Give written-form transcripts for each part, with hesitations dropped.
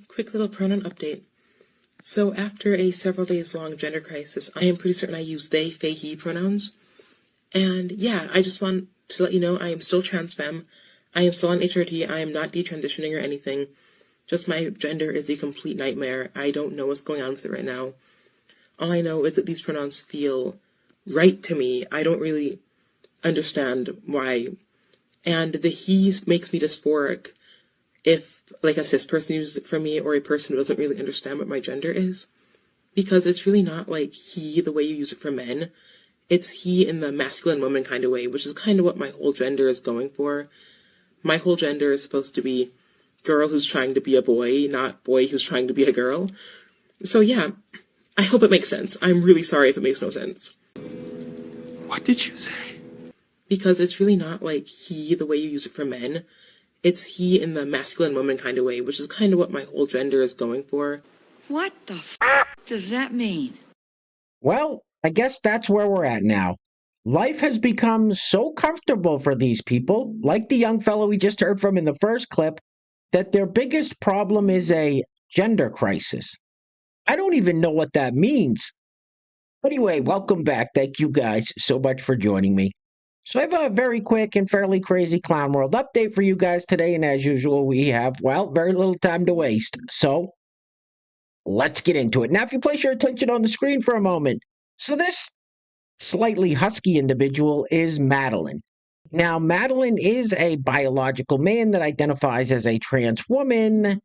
Quick little pronoun update. So after a several days long gender crisis, I am pretty certain I use they, they, he pronouns. And yeah, I just want to let you know I am still trans femme. I am still on HRT. I am not detransitioning or anything. Just my gender is a complete nightmare. I don't know what's going on with it right now. All I know is that these pronouns feel right to me. I don't really understand why. And the he makes me dysphoric if, like, a cis person uses it for me or a person who doesn't really understand what my gender is. Because it's really not like he the way you use it for men. It's he in the masculine woman kind of way, which is kind of what my whole gender is going for. My whole gender is supposed to be girl who's trying to be a boy, not boy who's trying to be a girl. So yeah, I hope it makes sense. I'm really sorry if it makes no sense. What did you say? Because it's really not like he the way you use it for men. It's he in the masculine woman kind of way, which is kind of what my whole gender is going for. What the does that mean? Well, I guess that's where we're at now. Life has become so comfortable for these people, like the young fellow we just heard from in the first clip, that their biggest problem is a gender crisis. I don't even know what that means. Anyway, welcome back. Thank you guys so much for joining me. So I have a very quick and fairly crazy Clown World update for you guys today, and as usual, we have, well, very little time to waste. So let's get into it. Now, if you place your attention on the screen for a moment. So this slightly husky individual is Madeline. Now, Madeline is a biological man that identifies as a trans woman,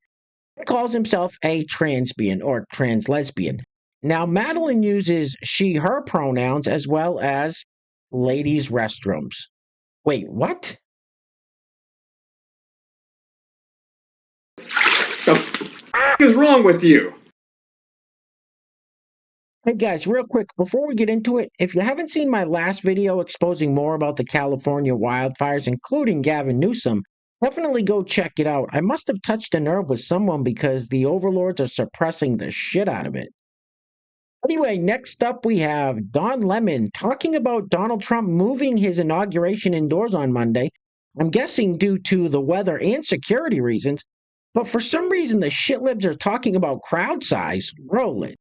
calls himself a transbian or trans lesbian. Now, Madeline uses she, her pronouns as well as ladies' restrooms. Wait, what? The is wrong with you? Hey guys, real quick, before we get into it, if you haven't seen my last video exposing more about the California wildfires, including Gavin Newsom, definitely go check it out. I must have touched a nerve with someone because the overlords are suppressing the shit out of it. Anyway, next up we have Don Lemon talking about Donald Trump moving his inauguration indoors on Monday. I'm guessing due to the weather and security reasons, but for some reason the shitlibs are talking about crowd size. Roll it.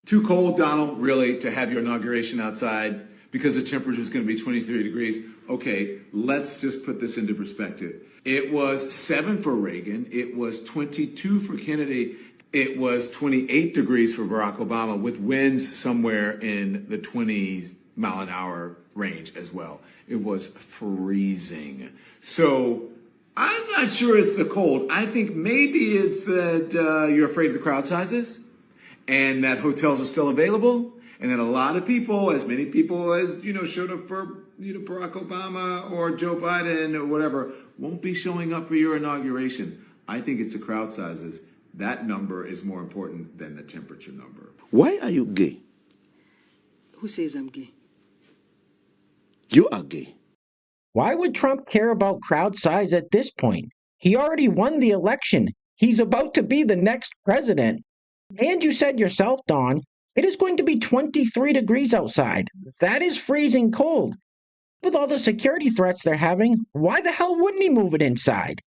Too cold, Donald, really, to have your inauguration outside because the temperature is going to be 23 degrees. Okay, let's just put this into perspective. It was 7 for Reagan. It was 22 for Kennedy. It was 28 degrees for Barack Obama with winds somewhere in the 20-mile-an-hour range as well. It was freezing. So I'm not sure it's the cold. I think maybe it's that you're afraid of the crowd sizes, and that hotels are still available, and that a lot of people, as many people as, showed up for, Barack Obama or Joe Biden or whatever, won't be showing up for your inauguration. I think it's the crowd sizes. That number is more important than the temperature number. Why are you gay? Who says I'm gay? You are gay. Why would Trump care about crowd size at this point? He already won the election. He's about to be the next president. And you said yourself, Don, it is going to be 23 degrees outside. That is freezing cold. With all the security threats they're having, why the hell wouldn't he move it inside?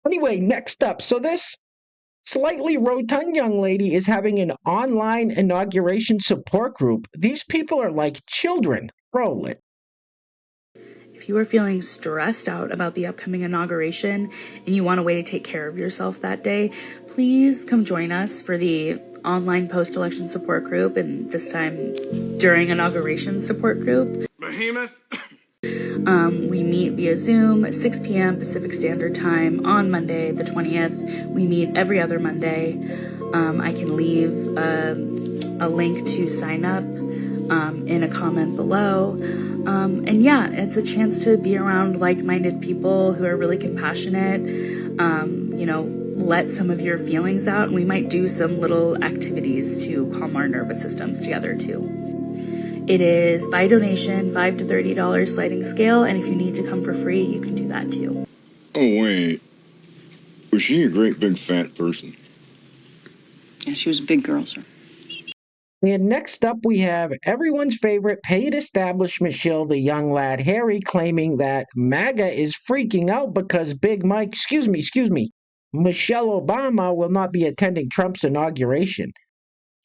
Anyway, next up, so this slightly rotund young lady is having an online inauguration support group. These people are like children. Roll it. If you are feeling stressed out about the upcoming inauguration and you want a way to take care of yourself that day, please come join us for the online post-election support group, and this time during inauguration support group. Behemoth. We meet via Zoom at 6 p.m. Pacific Standard Time on Monday, the 20th. We meet every other Monday. I can leave a link to sign up in a comment below. And yeah, it's a chance to be around like-minded people who are really compassionate, let some of your feelings out, and we might do some little activities to calm our nervous systems together too. It is by donation, $5 to $30 sliding scale, and if you need to come for free, you can do that too. Oh, wait. Was she a great big fat person? Yeah, she was a big girl, sir. And next up, we have everyone's favorite paid establishment shill, the young lad Harry, claiming that MAGA is freaking out because Big Mike, excuse me, Michelle Obama will not be attending Trump's inauguration.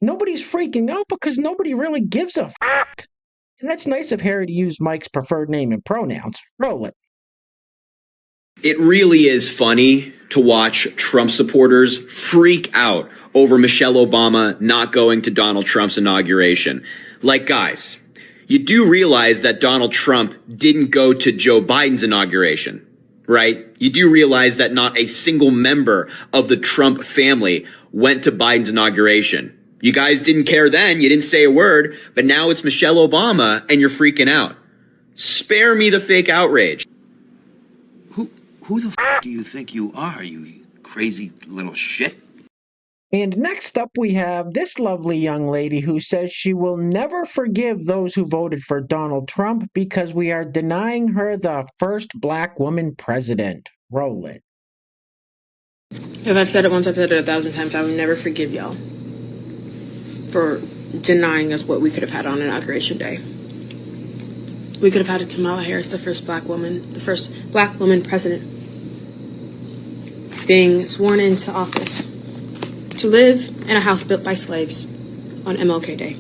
Nobody's freaking out because nobody really gives a fuck. And that's nice of Harry to use Mike's preferred name and pronouns. Roll it. It really is funny to watch Trump supporters freak out over Michelle Obama not going to Donald Trump's inauguration. Like, guys, you do realize that Donald Trump didn't go to Joe Biden's inauguration, right? You do realize that not a single member of the Trump family went to Biden's inauguration. You guys didn't care then, you didn't say a word, but now it's Michelle Obama and you're freaking out. Spare me the fake outrage. Who the f*** do you think you are, you crazy little shit? And next up, we have this lovely young lady who says she will never forgive those who voted for Donald Trump because we are denying her the first black woman president. Roll it. If I've said it once, I've said it 1,000 times. I will never forgive y'all for denying us what we could have had on Inauguration Day. We could have had Kamala Harris, the first black woman president, being sworn into office to live in a house built by slaves on MLK Day.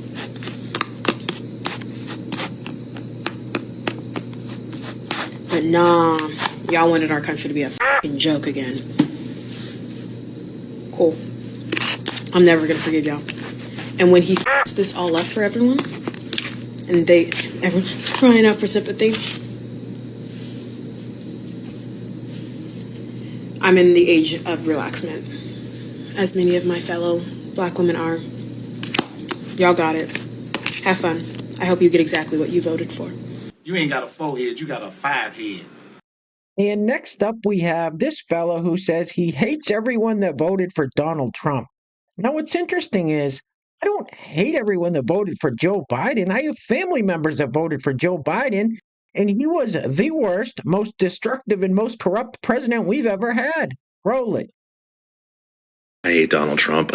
But nah, y'all wanted our country to be a fucking joke again. Cool. I'm never gonna forgive y'all. And when he f***s this all up for everyone, and everyone's crying out for sympathy, I'm in the age of relaxment, as many of my fellow black women are. Y'all got it. Have fun. I hope you get exactly what you voted for. You ain't got a 4-head, you got a 5-head. And next up, we have this fellow who says he hates everyone that voted for Donald Trump. Now, what's interesting is, I don't hate everyone that voted for Joe Biden. I have family members that voted for Joe Biden, and he was the worst, most destructive, and most corrupt president we've ever had. Roll it. I hate Donald Trump.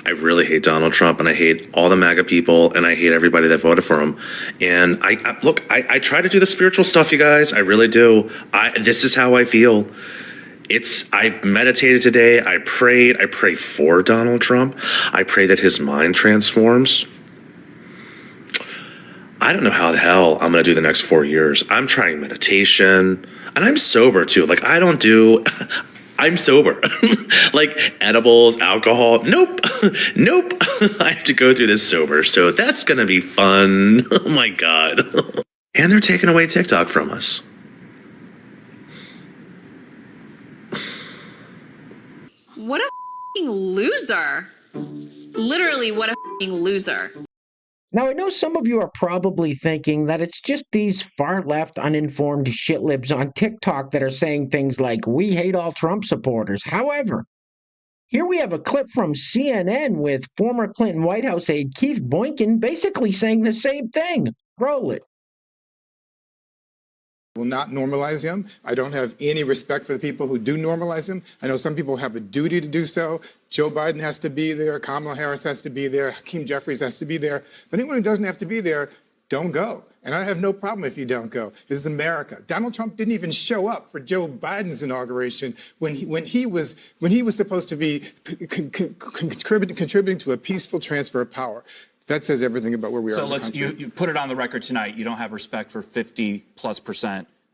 I really hate Donald Trump, and I hate all the MAGA people, and I hate everybody that voted for him. And I try to do the spiritual stuff, you guys. I really do. This is how I feel. I meditated today. I prayed. I pray for Donald Trump. I pray that his mind transforms. I don't know how the hell I'm going to do the next 4 years. I'm trying meditation, and I'm sober too. I'm sober. Like edibles, alcohol. Nope. I have to go through this sober. So that's going to be fun. Oh my God. And they're taking away TikTok from us. What a f***ing loser. Literally, what a f***ing loser. Now, I know some of you are probably thinking that it's just these far-left, uninformed shitlibs on TikTok that are saying things like, we hate all Trump supporters. However, here we have a clip from CNN with former Clinton White House aide Keith Boykin basically saying the same thing. Roll it. Will not normalize him. I don't have any respect for the people who do normalize him. I know some people have a duty to do so. Joe Biden has to be there. Kamala Harris has to be there. Hakeem Jeffries has to be there. But anyone who doesn't have to be there, don't go. And I have no problem if you don't go. This is America. Donald Trump didn't even show up for Joe Biden's inauguration when he was supposed to be contributing to a peaceful transfer of power. That says everything about where we are as a country. So you put it on the record tonight. You don't have respect for 50+%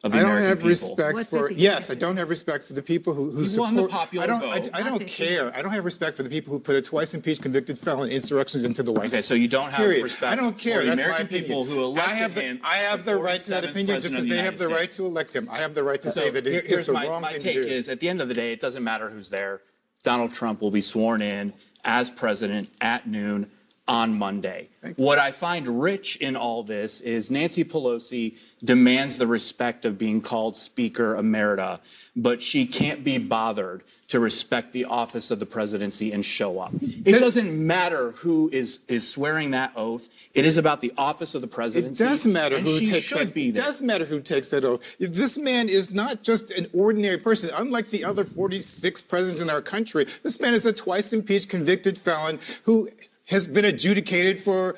of the I don't American have people. respect for, yes, I don't have respect for the people who You support. won the popular vote. I don't care. I don't have respect for the people who put a twice impeached convicted felon insurrection into the White House. Okay, so you don't have Period. respect I don't care. for the That's American my opinion. people who elected him. I have the right to that 47th opinion, just as they have the President of the right to elect him. I have the right to say that it's here's the my wrong thing take to do. is, at the end of the day, it doesn't matter who's there. Donald Trump will be sworn in as president at noon on Monday. What I find rich in all this is Nancy Pelosi demands the respect of being called Speaker Emerita, but she can't be bothered to respect the office of the presidency and show up. It doesn't matter who is swearing that oath. It is about the office of the presidency. It does matter and who she takes should that. be It there. does matter who takes that oath. This man is not just an ordinary person. Unlike the other 46 presidents in our country, this man is a twice impeached convicted felon who has been adjudicated for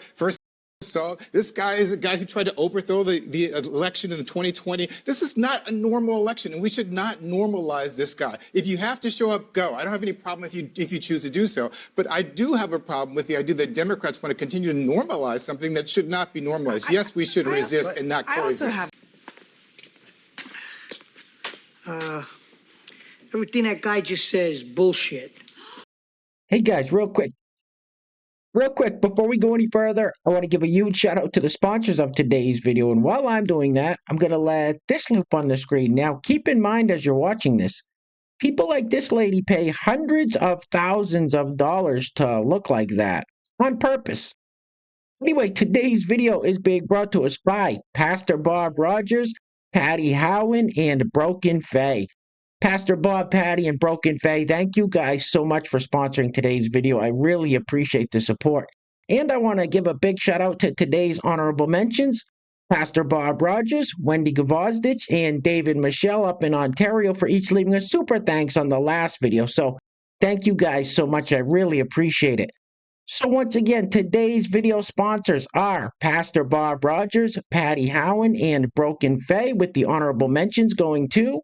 So this guy is a guy who tried to overthrow the election in 2020. This is not a normal election, and we should not normalize this guy. If you have to show up, go. I don't have any problem if you choose to do so. But I do have a problem with the idea that Democrats want to continue to normalize something that should not be normalized. Yes, we should resist and not coexist. Everything that guy just says, bullshit. Hey guys, real quick, before we go any further, I want to give a huge shout out to the sponsors of today's video. And while I'm doing that, I'm going to let this loop on the screen. Now, keep in mind as you're watching this, people like this lady pay hundreds of thousands of dollars to look like that on purpose. Anyway, today's video is being brought to us by Pastor Bob Rogers, Patty Howen, and Broken Faye. Pastor Bob, Patty, and Broken Faye, thank you guys so much for sponsoring today's video. I really appreciate the support. And I want to give a big shout out to today's honorable mentions, Pastor Bob Rogers, Wendy Gvozdich, and David Michelle up in Ontario for each leaving a super thanks on the last video. So thank you guys so much. I really appreciate it. So once again, today's video sponsors are Pastor Bob Rogers, Patty Howen, and Broken Faye, with the honorable mentions going to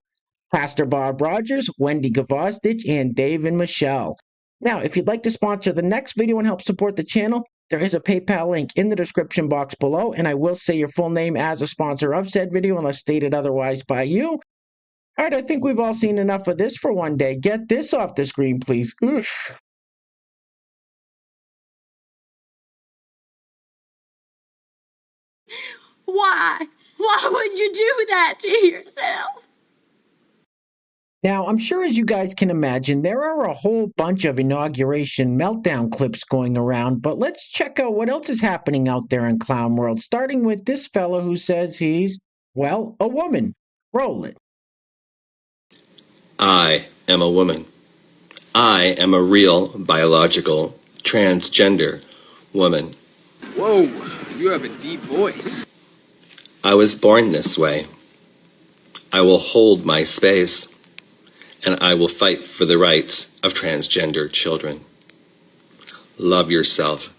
Pastor Bob Rogers, Wendy Gvozdich, and Dave and Michelle. Now, if you'd like to sponsor the next video and help support the channel, there is a PayPal link in the description box below, and I will say your full name as a sponsor of said video unless stated otherwise by you. All right, I think we've all seen enough of this for one day. Get this off the screen, please. Oof. Why? Why would you do that to yourself? Now, I'm sure as you guys can imagine, there are a whole bunch of inauguration meltdown clips going around, but let's check out what else is happening out there in clown world, starting with this fellow who says he's, well, a woman. Roll it. I am a woman. I am a real, biological, transgender woman. Whoa, you have a deep voice. I was born this way. I will hold my space, and I will fight for the rights of transgender children. Love yourself.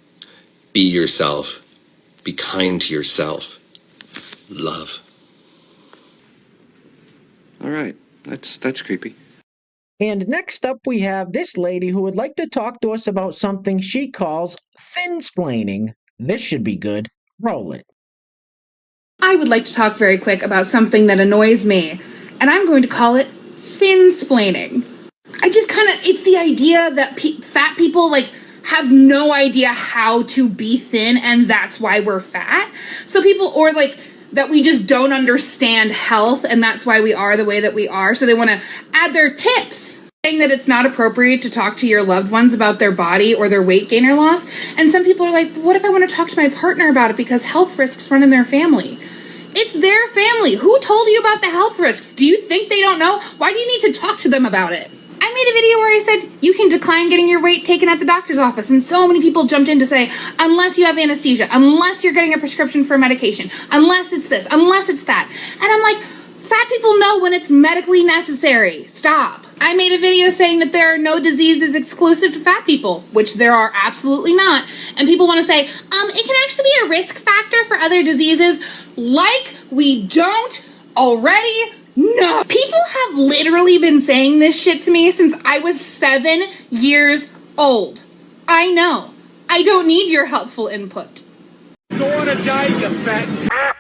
Be yourself. Be kind to yourself. Love. All right, that's creepy. And next up, we have this lady who would like to talk to us about something she calls thin-splaining. This should be good. Roll it. I would like to talk very quick about something that annoys me, and I'm going to call it thin-splaining. It's the idea that fat people, have no idea how to be thin, and that's why we're fat. So that we just don't understand health, and that's why we are the way that we are. So they want to add their tips, saying that it's not appropriate to talk to your loved ones about their body or their weight gain or loss. And some people are like, what if I want to talk to my partner about it because health risks run in their family? It's their family. Who told you about the health risks? Do you think they don't know? Why do you need to talk to them about it? I made a video where I said you can decline getting your weight taken at the doctor's office, and so many people jumped in to say, unless you have anesthesia, unless you're getting a prescription for medication, unless it's this, unless it's that. And I'm like, fat people know when it's medically necessary. Stop. I made a video saying that there are no diseases exclusive to fat people, which there are absolutely not. And people want to say, it can actually be a risk factor for other diseases. Like we don't already know. People have literally been saying this shit to me since I was 7 years old. I know. I don't need your helpful input. You don't want to die, you fat.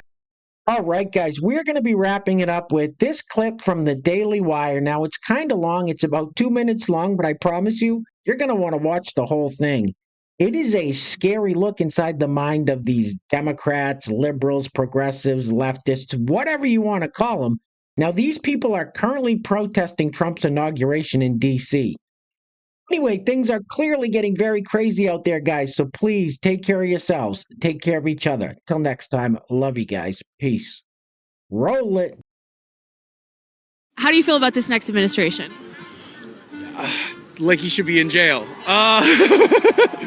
All right, guys, we're going to be wrapping it up with this clip from the Daily Wire. Now, it's kind of long. It's about 2 minutes long, but I promise you, you're going to want to watch the whole thing. It is a scary look inside the mind of these Democrats, liberals, progressives, leftists, whatever you want to call them. Now, these people are currently protesting Trump's inauguration in D.C. Anyway, things are clearly getting very crazy out there, guys, so please take care of yourselves. Take care of each other. Till next time, love you guys. Peace. Roll it. How do you feel about this next administration? Like he should be in jail.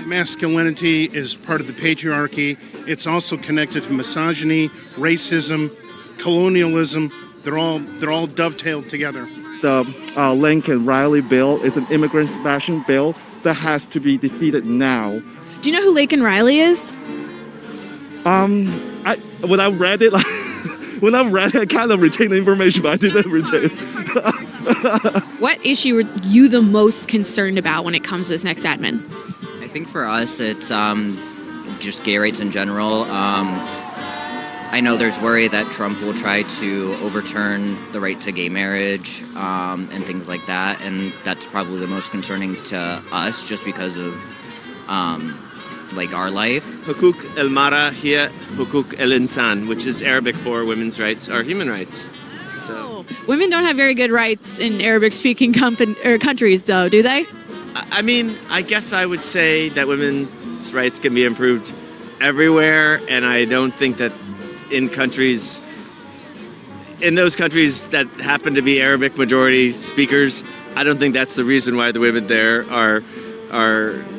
Masculinity is part of the patriarchy. It's also connected to misogyny, racism, colonialism. They're all dovetailed together. The Lincoln-Riley bill is an immigrant bashing bill that has to be defeated now. Do you know who Lincoln Riley is? When I read it, I kind of retained the information, but I didn't retain it. What issue are you the most concerned about when it comes to this next admin? I think for us, it's just gay rights in general. I know there's worry that Trump will try to overturn the right to gay marriage and things like that, and that's probably the most concerning to us just because of our life. Hukuk el Mara here, Hukuk el Insan, which is Arabic for women's rights are human rights. So Women don't have very good rights in Arabic-speaking countries, though, do they? I mean, I guess I would say that women's rights can be improved everywhere, and I don't think that in those countries that happen to be Arabic majority speakers, I don't think that's the reason why the women there are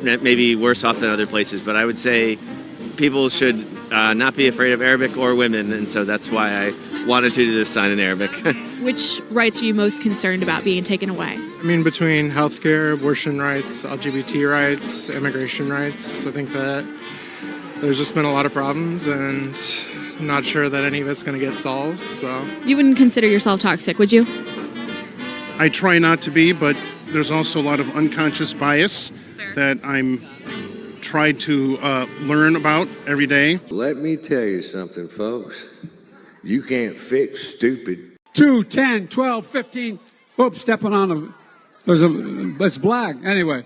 maybe worse off than other places. But I would say people should not be afraid of Arabic or women, and so that's why I wanted to do this sign in Arabic. Which rights are you most concerned about being taken away? I mean, between healthcare, abortion rights, LGBT rights, immigration rights, I think that there's just been a lot of problems, and I'm not sure that any of it's going to get solved. So You wouldn't consider yourself toxic, would you? I try not to be, but there's also a lot of unconscious bias that I'm tried to learn about every day. Let me tell you something, folks. You can't fix stupid. 2, 10, 12, 15. Oops, stepping on a. It's black. Anyway.